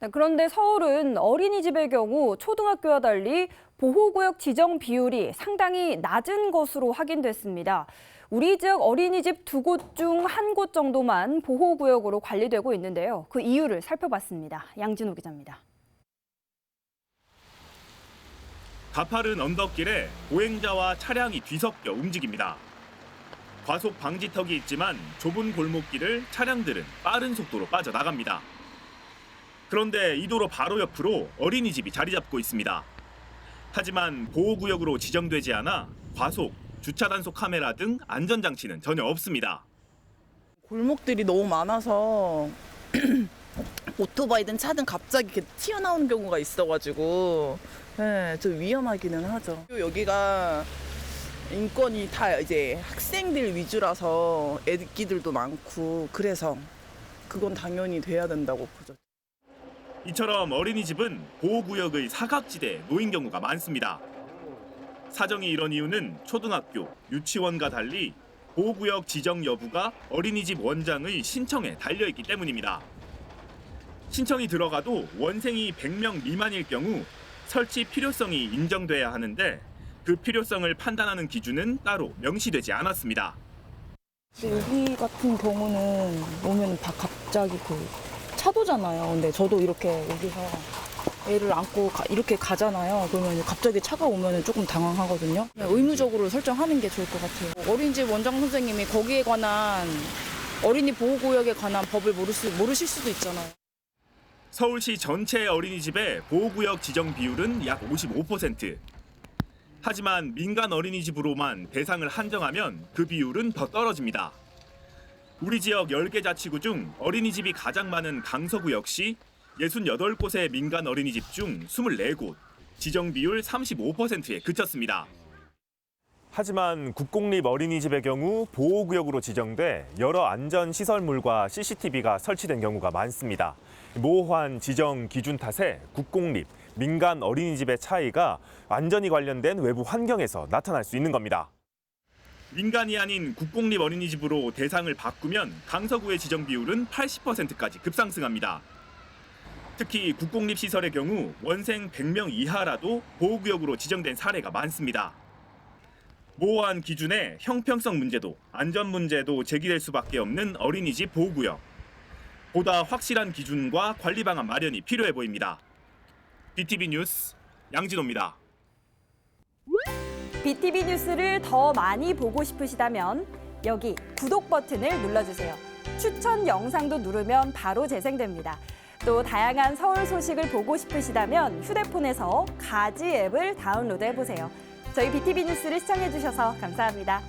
네, 그런데 서울은 어린이집의 경우 초등학교와 달리 보호구역 지정 비율이 상당히 낮은 것으로 확인됐습니다. 우리 지역 어린이집 2곳 중 1곳 정도만 보호구역으로 관리되고 있는데요. 그 이유를 살펴봤습니다. 양진호 기자입니다. 가파른 언덕길에 보행자와 차량이 뒤섞여 움직입니다. 과속 방지턱이 있지만 좁은 골목길을 차량들은 빠른 속도로 빠져나갑니다. 그런데 이 도로 바로 옆으로 어린이집이 자리 잡고 있습니다. 하지만 보호구역으로 지정되지 않아 과속, 주차 단속 카메라 등 안전장치는 전혀 없습니다. 골목들이 너무 많아서 오토바이든 차든 갑자기 이렇게 튀어나오는 경우가 있어가지고 네, 좀 위험하기는 하죠. 여기가 인권이 다 이제 학생들 위주라서 애기들도 많고 그래서 그건 당연히 돼야 된다고 보죠. 이처럼 어린이집은 보호구역의 사각지대에 놓인 경우가 많습니다. 사정이 이런 이유는 초등학교, 유치원과 달리 보호구역 지정 여부가 어린이집 원장의 신청에 달려있기 때문입니다. 신청이 들어가도 원생이 100명 미만일 경우 설치 필요성이 인정돼야 하는데 그 필요성을 판단하는 기준은 따로 명시되지 않았습니다. 여기 같은 경우는 오면 다 갑자기 차도잖아요. 근데 저도 이렇게 여기서 애를 안고 이렇게 가잖아요. 그러면 갑자기 차가 오면 조금 당황하거든요. 의무적으로 설정하는 게 좋을 것 같아요. 어린이집 원장 선생님이 거기에 관한 어린이 보호구역에 관한 법을 모르실 수도 있잖아요. 서울시 전체 어린이집의 보호구역 지정 비율은 약 55%. 하지만 민간 어린이집으로만 대상을 한정하면 그 비율은 더 떨어집니다. 우리 지역 10개 자치구 중 어린이집이 가장 많은 강서구 역시 68곳의 민간 어린이집 중 24곳, 지정 비율 35%에 그쳤습니다. 하지만 국공립 어린이집의 경우 보호구역으로 지정돼 여러 안전시설물과 CCTV가 설치된 경우가 많습니다. 모호한 지정 기준 탓에 국공립, 민간 어린이집의 차이가 안전이 관련된 외부 환경에서 나타날 수 있는 겁니다. 민간이 아닌 국공립 어린이집으로 대상을 바꾸면 강서구의 지정 비율은 80%까지 급상승합니다. 특히 국공립 시설의 경우 원생 100명 이하라도 보호구역으로 지정된 사례가 많습니다. 모호한 기준에 형평성 문제도 안전 문제도 제기될 수밖에 없는 어린이집 보호구역. 보다 확실한 기준과 관리 방안 마련이 필요해 보입니다. BTV 뉴스 양진호입니다. BTV 뉴스를 더 많이 보고 싶으시다면 여기 구독 버튼을 눌러주세요. 추천 영상도 누르면 바로 재생됩니다. 또 다양한 서울 소식을 보고 싶으시다면 휴대폰에서 가지 앱을 다운로드해보세요. 저희 BTV 뉴스를 시청해주셔서 감사합니다.